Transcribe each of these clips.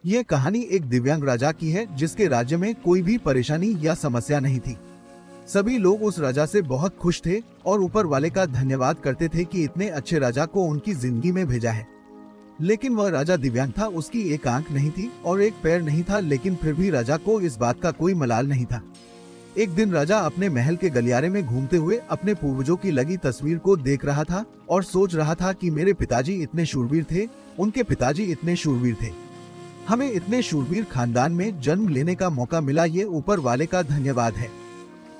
ये कहानी एक दिव्यांग राजा की है जिसके राज्य में कोई भी परेशानी या समस्या नहीं थी। सभी लोग उस राजा से बहुत खुश थे और ऊपर वाले का धन्यवाद करते थे कि इतने अच्छे राजा को उनकी जिंदगी में भेजा है। लेकिन वह राजा दिव्यांग था, उसकी एक आंख नहीं थी और एक पैर नहीं था, लेकिन फिर भी राजा को इस बात का कोई मलाल नहीं था। एक दिन राजा अपने महल के गलियारे में घूमते हुए अपने पूर्वजों की लगी तस्वीर को देख रहा था और सोच रहा था कि मेरे पिताजी इतने शूरवीर थे, उनके पिताजी इतने शूरवीर थे। हमें इतने शूरवीर खानदान में जन्म लेने का मौका मिला, ये ऊपर वाले का धन्यवाद है।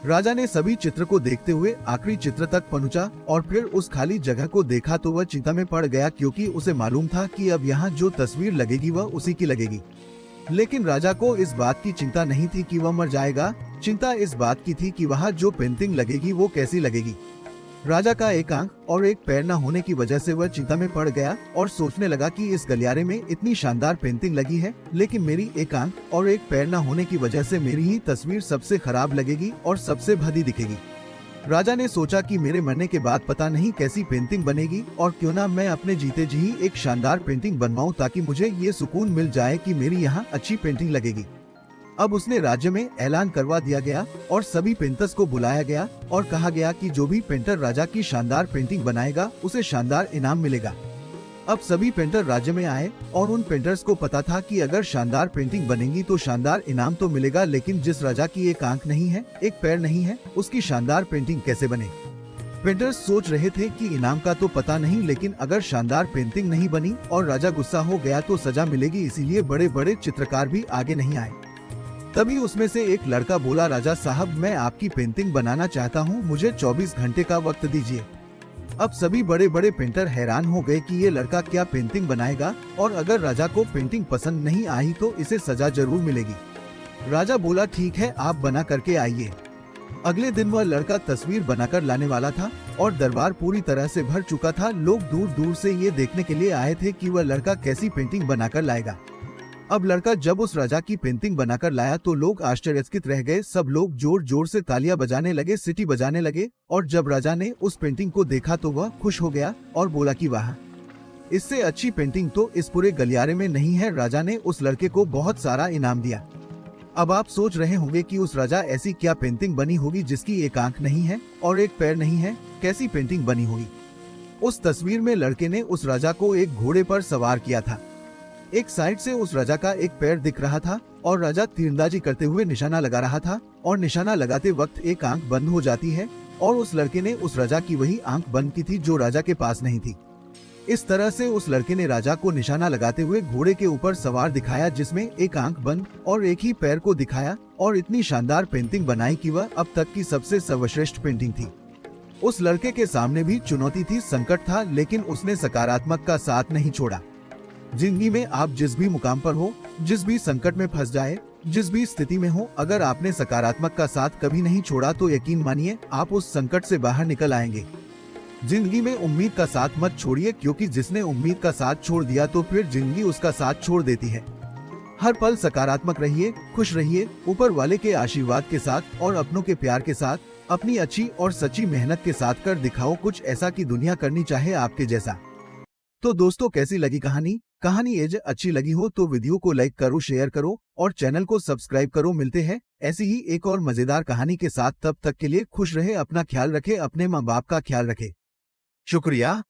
राजा ने सभी चित्र को देखते हुए आखिरी चित्र तक पहुंचा और फिर उस खाली जगह को देखा तो वह चिंता में पड़ गया, क्योंकि उसे मालूम था कि अब यहाँ जो तस्वीर लगेगी वह उसी की लगेगी। लेकिन राजा को इस बात की चिंता नहीं थी कि वह मर जाएगा, चिंता इस बात की थी कि वहाँ जो पेंटिंग लगेगी वो कैसी लगेगी। राजा का एक आंख और एक पैर न होने की वजह से वह चिंता में पड़ गया और सोचने लगा कि इस गलियारे में इतनी शानदार पेंटिंग लगी है, लेकिन मेरी एक आंख और एक पैर न होने की वजह से मेरी ही तस्वीर सबसे खराब लगेगी और सबसे भद्दी दिखेगी। राजा ने सोचा कि मेरे मरने के बाद पता नहीं कैसी पेंटिंग बनेगी, और क्यों ना मैं अपने जीते जी ही एक शानदार पेंटिंग बनवाऊं ताकि मुझे ये सुकून मिल जाए कि मेरी यहाँ अच्छी पेंटिंग लगेगी। अब उसने राज्य में ऐलान करवा दिया गया और सभी पेंटर्स को बुलाया गया और कहा गया कि जो भी पेंटर राजा की शानदार पेंटिंग बनाएगा उसे शानदार इनाम मिलेगा। अब सभी पेंटर राज्य में आए और उन पेंटर्स को पता था कि अगर शानदार पेंटिंग बनेगी तो शानदार इनाम तो मिलेगा, लेकिन जिस राजा की एक आंख नहीं है, एक पैर नहीं है, उसकी शानदार पेंटिंग कैसे बने। पेंटर्स सोच रहे थे कि इनाम का तो पता नहीं, लेकिन अगर शानदार पेंटिंग नहीं बनी और राजा गुस्सा हो गया तो सजा मिलेगी, इसीलिए बड़े बड़े चित्रकार भी आगे नहीं आए। तभी उसमें से एक लड़का बोला, राजा साहब मैं आपकी पेंटिंग बनाना चाहता हूँ, मुझे 24 घंटे का वक्त दीजिए। अब सभी बड़े बड़े पेंटर हैरान हो गए कि ये लड़का क्या पेंटिंग बनाएगा, और अगर राजा को पेंटिंग पसंद नहीं आई तो इसे सजा जरूर मिलेगी। राजा बोला, ठीक है आप बना करके आइए। अगले दिन वह लड़का तस्वीर बनाकर लाने वाला था और दरबार पूरी तरह से भर चुका था। लोग दूर दूर से ये देखने के लिए आए थे कि वह लड़का कैसी पेंटिंग बनाकर लाएगा। अब लड़का जब उस राजा की पेंटिंग बनाकर लाया तो लोग आश्चर्यचकित रह गए। सब लोग जोर जोर से तालियां बजाने लगे, सीटी बजाने लगे, और जब राजा ने उस पेंटिंग को देखा तो वह खुश हो गया और बोला कि वाह, इससे अच्छी पेंटिंग तो इस पूरे गलियारे में नहीं है। राजा ने उस लड़के को बहुत सारा इनाम दिया। अब आप सोच रहे होंगे कि उस राजा ऐसी क्या पेंटिंग बनी होगी जिसकी एक आंख नहीं है और एक पैर नहीं है, कैसी पेंटिंग बनी होगी। उस तस्वीर में लड़के ने उस राजा को एक घोड़े पर सवार किया था। एक साइड से उस राजा का एक पैर दिख रहा था और राजा तीरंदाजी करते हुए निशाना लगा रहा था, और निशाना लगाते वक्त एक आंख बंद हो जाती है, और उस लड़के ने उस राजा की वही आंख बंद की थी जो राजा के पास नहीं थी। इस तरह से उस लड़के ने राजा को निशाना लगाते हुए घोड़े के ऊपर सवार दिखाया जिसमें एक आंख बंद और एक ही पैर को दिखाया, और इतनी शानदार पेंटिंग बनाई कि वह अब तक की सबसे सर्वश्रेष्ठ पेंटिंग थी। उस लड़के के सामने भी चुनौती थी, संकट था, लेकिन उसने सकारात्मक का साथ नहीं छोड़ा। जिंदगी में आप जिस भी मुकाम पर हो, जिस भी संकट में फंस जाए, जिस भी स्थिति में हो, अगर आपने सकारात्मक का साथ कभी नहीं छोड़ा तो यकीन मानिए आप उस संकट से बाहर निकल आएंगे। जिंदगी में उम्मीद का साथ मत छोड़िए, क्योंकि जिसने उम्मीद का साथ छोड़ दिया तो फिर जिंदगी उसका साथ छोड़ देती है। हर पल सकारात्मक रहिए, खुश रहिए, ऊपर वाले के आशीर्वाद के साथ और अपनों के प्यार के साथ, अपनी अच्छी और सच्ची मेहनत के साथ कर दिखाओ कुछ ऐसा कि दुनिया करनी चाहे आपके जैसा। तो दोस्तों कैसी लगी कहानी ये अच्छी लगी हो तो वीडियो को लाइक करो, शेयर करो और चैनल को सब्सक्राइब करो। मिलते हैं ऐसी ही एक और मजेदार कहानी के साथ, तब तक के लिए खुश रहे, अपना ख्याल रखे, अपने माँ बाप का ख्याल रखे। शुक्रिया।